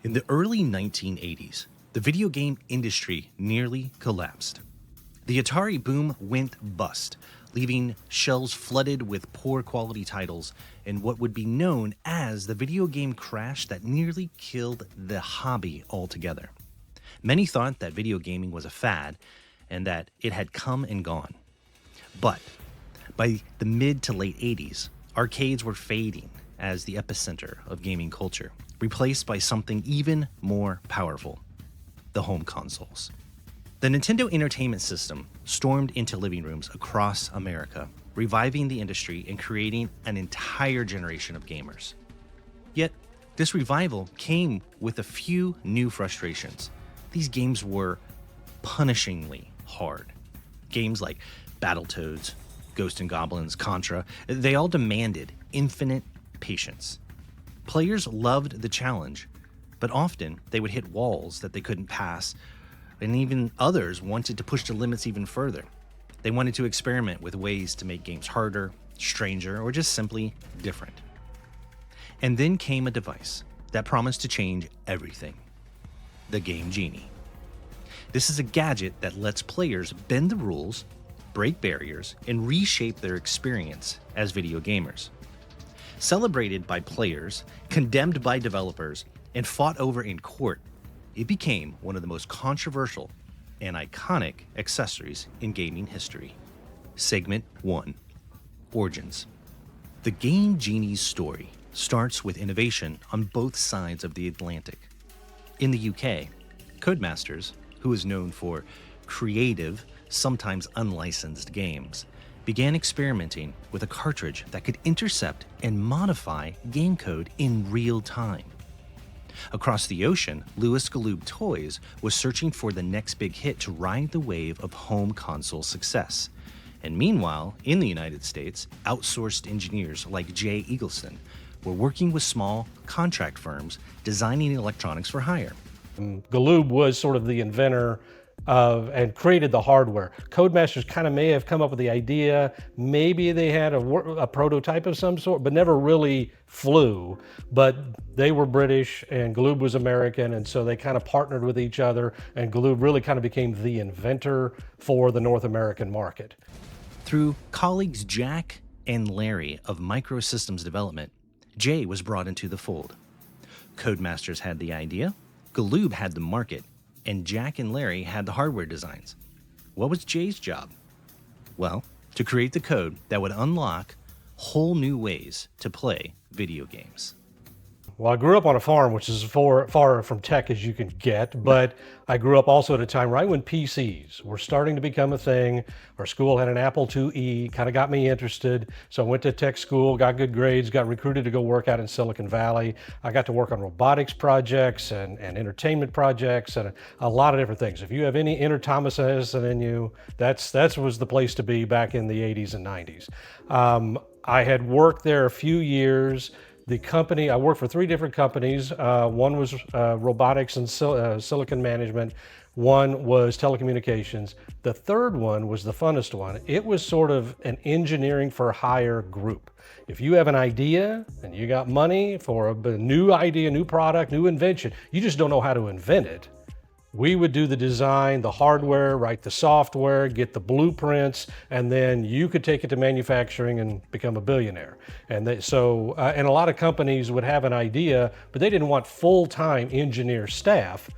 In the early 1980s, the video game industry nearly collapsed. The Atari boom went bust, leaving shelves flooded with poor quality titles and what would be known as the video game crash that nearly killed the hobby altogether. Many thought that video gaming was a fad and that it had come and gone. But by the mid to late 80s, arcades were fading as the epicenter of gaming culture, replaced by something even more powerful: the home consoles. The Nintendo Entertainment System stormed into living rooms across America, reviving the industry and creating an entire generation of gamers. Yet, this revival came with a few new frustrations. These games were punishingly hard. Games like Battletoads, Ghosts and Goblins, Contra, they all demanded infinite patience. Players loved the challenge, but often they would hit walls that they couldn't pass, and even others wanted to push the limits even further. They wanted to experiment with ways to make games harder, stranger, or just simply different. And then came a device that promised to change everything: the Game Genie. This is a gadget that lets players bend the rules, break barriers, and reshape their experience as video gamers. Celebrated by players, condemned by developers, and fought over in court, it became one of the most controversial and iconic accessories in gaming history. Segment 1: Origins. The Game Genie's story starts with innovation on both sides of the Atlantic. In the UK, Codemasters, who is known for creative, sometimes unlicensed games, began experimenting with a cartridge that could intercept and modify game code in real time. Across the ocean, Louis Galoob Toys was searching for the next big hit to ride the wave of home console success. And meanwhile, in the United States, outsourced engineers like Jay Eagleston were working with small contract firms designing electronics for hire. Galoob was sort of the inventor of and created the hardware. Codemasters kind of may have come up with the idea. Maybe they had a prototype of some sort, but never really flew. But they were British and Galoob was American, and so they kind of partnered with each other, and Galoob really kind of became the inventor for the North American market. Through colleagues Jack and Larry of Microsystems Development, Jay was brought into the fold. Codemasters had the idea, Galoob had the market, and Jack and Larry had the hardware designs. What was Jay's job? Well, to create the code that would unlock whole new ways to play video games. Well, I grew up on a farm, which is far from tech as you can get, but I grew up also at a time right when PCs were starting to become a thing. Our school had an Apple IIe, kind of got me interested. So I went to tech school, got good grades, got recruited to go work out in Silicon Valley. I got to work on robotics projects and entertainment projects and a lot of different things. If you have any inner Thomas Edison in you, that was the place to be back in the 80s and 90s. I had worked there a few years. The company, I worked for 3 different companies. One was robotics and silicon management. One was telecommunications. The third one was the funnest one. It was sort of an engineering for hire group. If you have an idea and you got money for a new idea, new product, new invention, you just don't know how to invent it. We would do the design, the hardware, write the software, get the blueprints, and then you could take it to manufacturing and become a billionaire. And and a lot of companies would have an idea, but they didn't want full-time engineer staff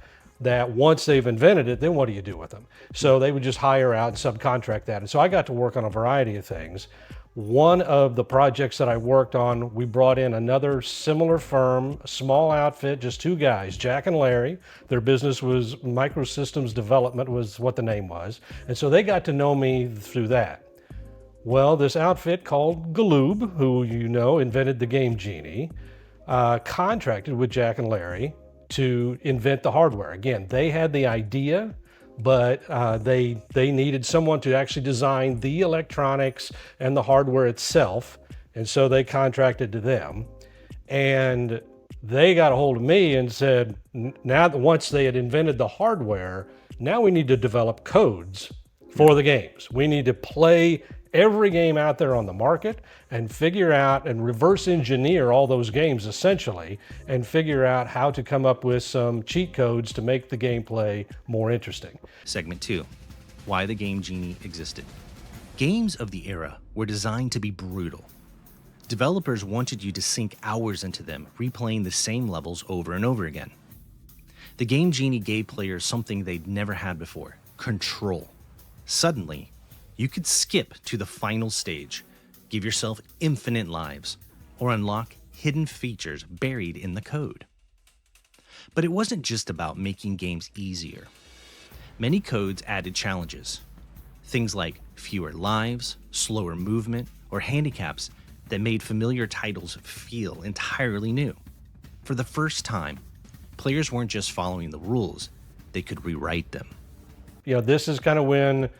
that once they've invented it, then what do you do with them? So they would just hire out and subcontract that. And so I got to work on a variety of things. One of the projects that I worked on, we brought in another similar firm, a small outfit, just 2 guys, Jack and Larry. Their business was Microsystems Development was what the name was. And so they got to know me through that. Well, this outfit called Galoob, who you know invented the Game Genie, contracted with Jack and Larry to invent the hardware. Again, they had the idea, but they needed someone to actually design the electronics and the hardware itself. And so they contracted to them. And they got a hold of me and said, now that once they had invented the hardware, now we need to develop codes for the games. We need to play every game out there on the market and figure out and reverse engineer all those games essentially, and figure out how to come up with some cheat codes to make the gameplay more interesting. Segment 2, why the Game Genie existed. Games of the era were designed to be brutal. Developers wanted you to sink hours into them, replaying the same levels over and over again. The Game Genie gave players something they'd never had before: control. Suddenly, you could skip to the final stage, give yourself infinite lives, or unlock hidden features buried in the code. But it wasn't just about making games easier. Many codes added challenges. Things like fewer lives, slower movement, or handicaps that made familiar titles feel entirely new. For the first time, players weren't just following the rules, they could rewrite them. This is kind of when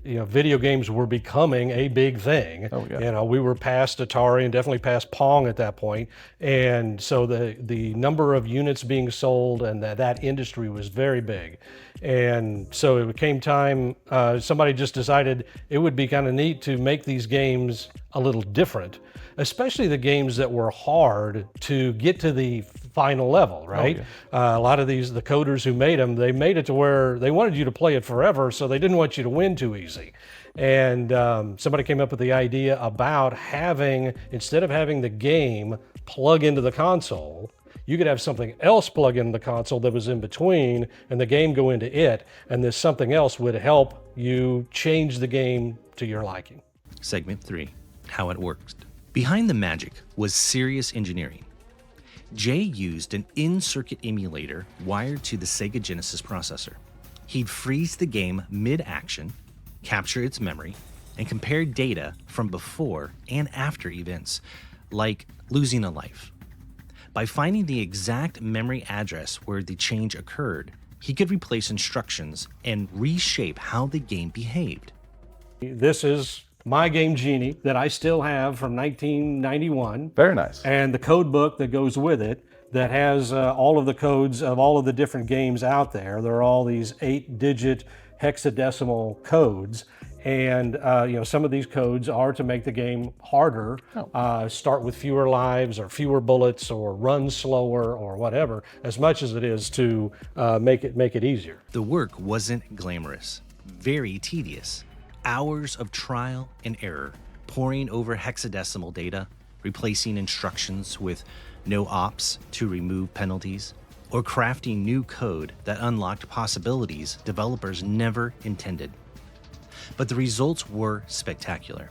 video games were becoming a big thing. Oh, yeah. We were past Atari and definitely past Pong at that point. And so the number of units being sold and that industry was very big. And so it became time, somebody just decided it would be kind of neat to make these games a little different, especially the games that were hard to get to the final level, right? Oh, yeah. A lot of the coders who made them, they made it to where they wanted you to play it forever, so they didn't want you to win too easy. And somebody came up with the idea about instead of having the game plug into the console, you could have something else plug into the console that was in between and the game go into it, and this something else would help you change the game to your liking. Segment 3, how it worked. Behind the magic was serious engineering. Jay used an in-circuit emulator wired to the Sega Genesis processor. He'd freeze the game mid-action, capture its memory, and compare data from before and after events, like losing a life. By finding the exact memory address where the change occurred, he could replace instructions and reshape how the game behaved. This is my Game Genie that I still have from 1991. Very nice. And the code book that goes with it that has all of the codes of all of the different games out there. There are all these 8-digit hexadecimal codes. And some of these codes are to make the game harder, start with fewer lives or fewer bullets or run slower or whatever, as much as it is to make it easier. The work wasn't glamorous, very tedious. Hours of trial and error, poring over hexadecimal data, replacing instructions with no ops to remove penalties, or crafting new code that unlocked possibilities developers never intended. But the results were spectacular.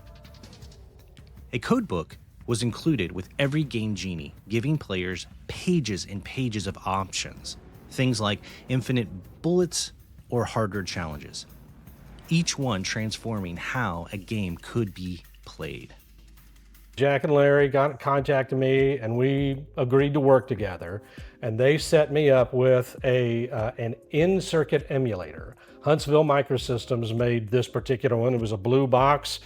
A codebook was included with every Game Genie, giving players pages and pages of options, things like infinite bullets or harder challenges, each one transforming how a game could be played. Jack and Larry contacted me and we agreed to work together, and they set me up with an in-circuit emulator. Huntsville Microsystems made this particular one. It was a blue box,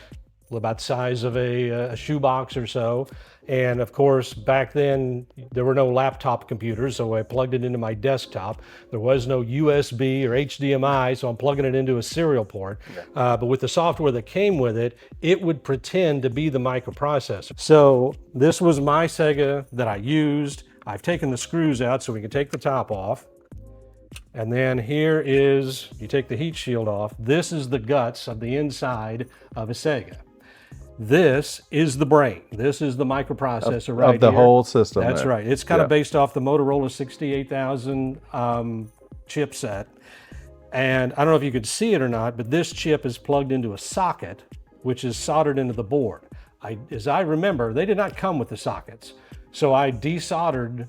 about the size of a shoebox or so. And of course, back then, there were no laptop computers, so I plugged it into my desktop. There was no USB or HDMI, so I'm plugging it into a serial port. But with the software that came with it, it would pretend to be the microprocessor. So this was my Sega that I used. I've taken the screws out so we can take the top off. And then here is, you take the heat shield off. This is the guts of the inside of a Sega. This is the brain. This is the microprocessor right here. Of the whole system. That's there. right. It's kind of based off the Motorola 68000 chipset. And I don't know if you could see it or not, but this chip is plugged into a socket, which is soldered into the board. As I remember, they did not come with the sockets. So I desoldered,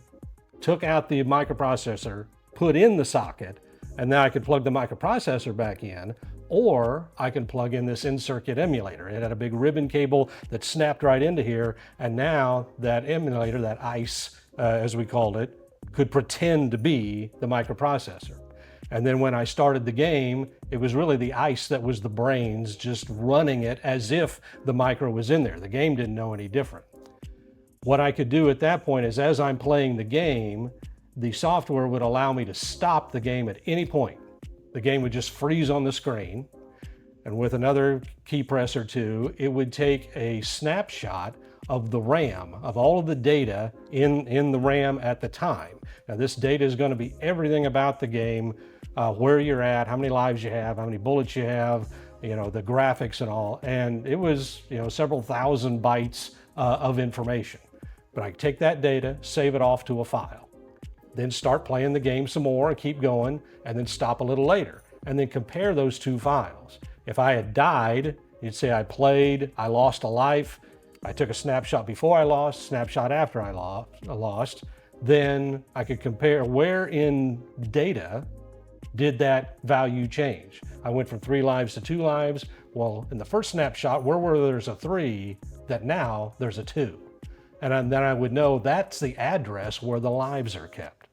took out the microprocessor, put in the socket, and then I could plug the microprocessor back in, or I can plug in this in-circuit emulator. It had a big ribbon cable that snapped right into here, and now that emulator, that ICE, as we called it, could pretend to be the microprocessor. And then when I started the game, it was really the ICE that was the brains, just running it as if the micro was in there. The game didn't know any different. What I could do at that point is, as I'm playing the game, the software would allow me to stop the game at any point. The game would just freeze on the screen. and with another key press or two, it would take a snapshot of the RAM, of all of the data in the RAM at the time. Now this data is going to be everything about the game, where you're at, how many lives you have, how many bullets you have, the graphics and all. And it was, several thousand bytes of information. But I take that data, save it off to a file, then start playing the game some more and keep going, and then stop a little later, and then compare those two files. If I had died, you'd say I played, I lost a life, I took a snapshot before I lost, snapshot after I lost, then I could compare where in data did that value change. I went from 3 lives to 2 lives. Well, in the first snapshot, where there's a 3, that now there's a 2. And then I would know that's the address where the lives are kept.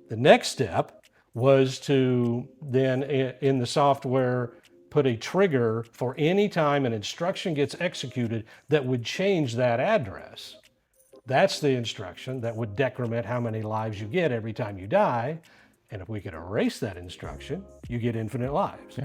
The next step was to then, in the software, put a trigger for any time an instruction gets executed that would change that address. That's the instruction that would decrement how many lives you get every time you die. And if we could erase that instruction, you get infinite lives. Yeah.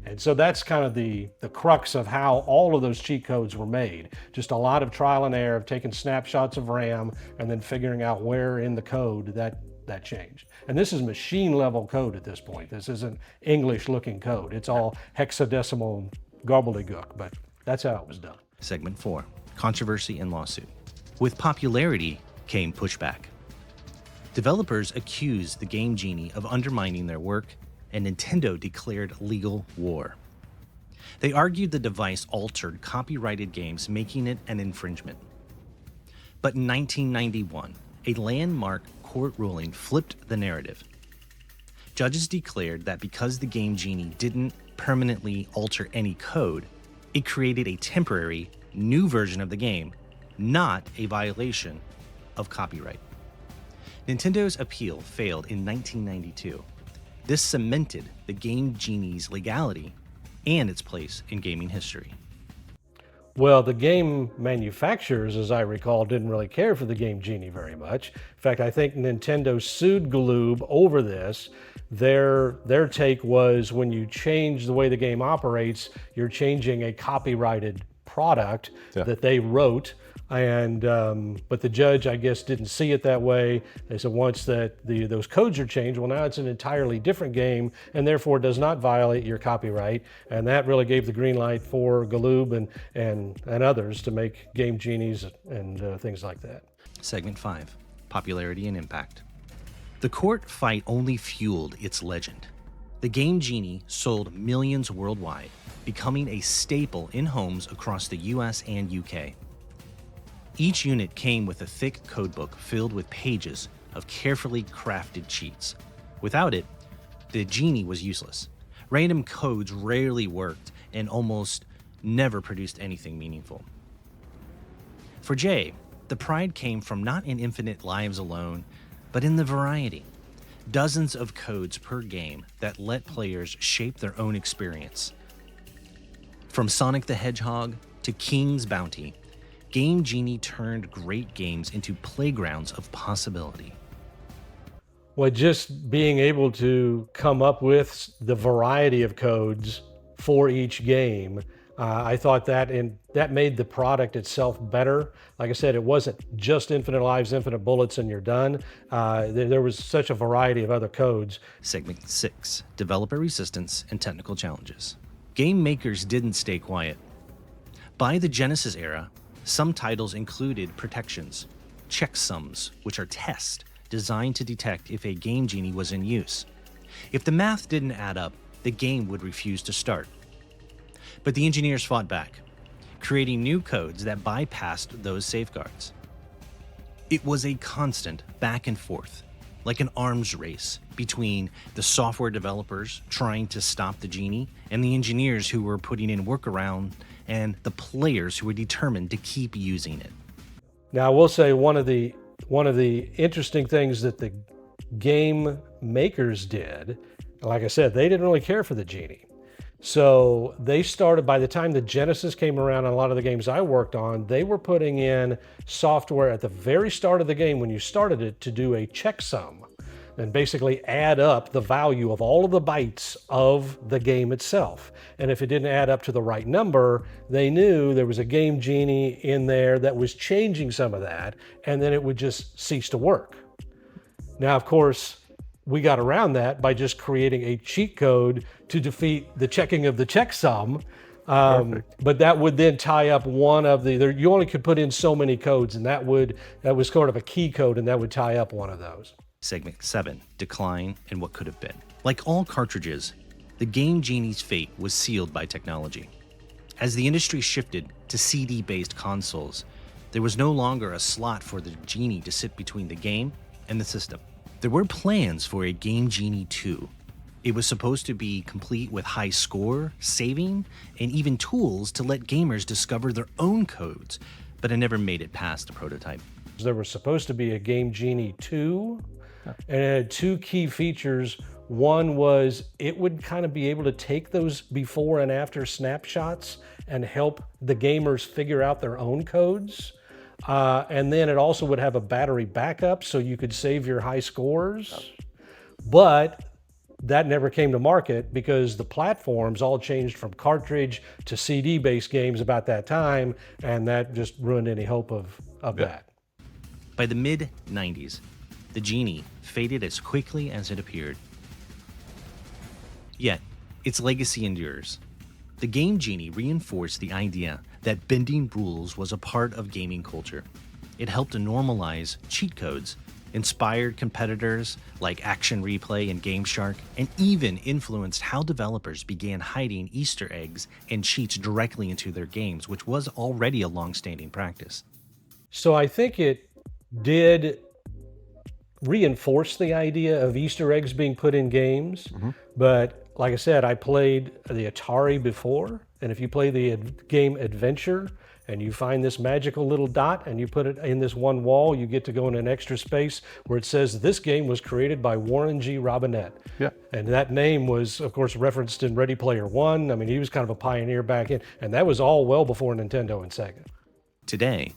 And so that's kind of the crux of how all of those cheat codes were made. Just a lot of trial and error of taking snapshots of RAM and then figuring out where in the code that changed. And this is machine level code at this point. This isn't English looking code. It's all hexadecimal gobbledygook, but that's how it was done. Segment 4, controversy and lawsuit. With popularity came pushback. Developers accused the Game Genie of undermining their work, and Nintendo declared legal war. They argued the device altered copyrighted games, making it an infringement. But in 1991, a landmark court ruling flipped the narrative. Judges declared that because the Game Genie didn't permanently alter any code, it created a temporary, new version of the game, not a violation of copyright. Nintendo's appeal failed in 1992. This cemented the Game Genie's legality and its place in gaming history. Well, the game manufacturers, as I recall, didn't really care for the Game Genie very much. In fact, I think Nintendo sued Galoob over this. Their take was when you change the way the game operates, you're changing a copyrighted product that they wrote. And but the judge, I guess, didn't see it that way. They said once that those codes are changed, well, now it's an entirely different game and therefore does not violate your copyright. And that really gave the green light for Galoob and others to make Game Genies and things like that. Segment 5, popularity and impact. The court fight only fueled its legend. The Game Genie sold millions worldwide, becoming a staple in homes across the US and UK. Each unit came with a thick codebook filled with pages of carefully crafted cheats. Without it, the Genie was useless. Random codes rarely worked and almost never produced anything meaningful. For Jay, the pride came from not in infinite lives alone, but in the variety. Dozens of codes per game that let players shape their own experience. From Sonic the Hedgehog to King's Bounty, Game Genie turned great games into playgrounds of possibility. Well, just being able to come up with the variety of codes for each game, I thought that made the product itself better. Like I said, it wasn't just infinite lives, infinite bullets, and you're done. There was such a variety of other codes. Segment 6, developer resistance and technical challenges. Game makers didn't stay quiet. By the Genesis era, some titles included protections, checksums, which are tests designed to detect if a Game Genie was in use. If the math didn't add up, the game would refuse to start. But the engineers fought back, creating new codes that bypassed those safeguards. It was a constant back and forth, like an arms race between the software developers trying to stop the Genie and the engineers who were putting in workaround and the players who were determined to keep using it. Now, I will say one of the interesting things that the game makers did, like I said, they didn't really care for the Genie. So they started, by the time the Genesis came around on a lot of the games I worked on, they were putting in software at the very start of the game when you started it to do a checksum. and basically add up the value of all of the bytes of the game itself. And if it didn't add up to the right number, they knew there was a Game Genie in there that was changing some of that, and then it would just cease to work. Now, of course, we got around that by just creating a cheat code to defeat the checking of the checksum. But that would then tie up one of you only could put in so many codes, and that was sort of a key code, and that would tie up one of those. Segment 7, Decline and What Could Have Been. Like all cartridges, the Game Genie's fate was sealed by technology. As the industry shifted to CD-based consoles, there was no longer a slot for the Genie to sit between the game and the system. There were plans for a Game Genie 2. It was supposed to be complete with high score, saving, and even tools to let gamers discover their own codes, but it never made it past the prototype. There was supposed to be a Game Genie 2, and it had two key features. One was it would kind of be able to take those before and after snapshots and help the gamers figure out their own codes. And then it also would have a battery backup so you could save your high scores. But that never came to market because the platforms all changed from cartridge to CD-based games about that time, and that just ruined any hope of that. By the mid-90s, the Genie faded as quickly as it appeared. Yet, its legacy endures. The Game Genie reinforced the idea that bending rules was a part of gaming culture. It helped to normalize cheat codes, inspired competitors like Action Replay and Game Shark, and even influenced how developers began hiding Easter eggs and cheats directly into their games, which was already a long-standing practice. So I think it did reinforce the idea of Easter eggs being put in games, but like I said, I played the Atari before, and if you play the game Adventure, and you find this magical little dot and you put it in this one wall, you get to go in an extra space where it says this game was created by Warren G. Robinette. Yeah. And that name was, of course, referenced in Ready Player One. I mean, he was kind of a pioneer back in, and that was all well before Nintendo and Sega. Today,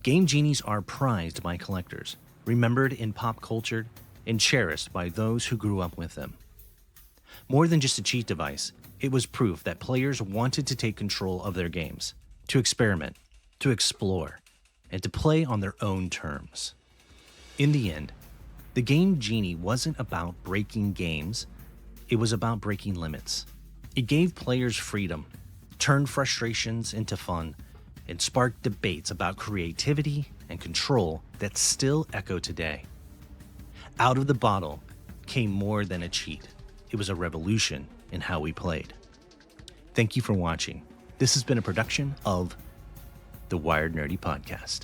Game Genies are prized by collectors, remembered in pop culture, and cherished by those who grew up with them. More than just a cheat device, it was proof that players wanted to take control of their games, to experiment, to explore, and to play on their own terms. In the end, the Game Genie wasn't about breaking games, it was about breaking limits. It gave players freedom, turned frustrations into fun, and sparked debates about creativity and control that still echo today. Out of the bottle came more than a cheat. It was a revolution in how we played. Thank you for watching. This has been a production of the Wired Nerdy Podcast.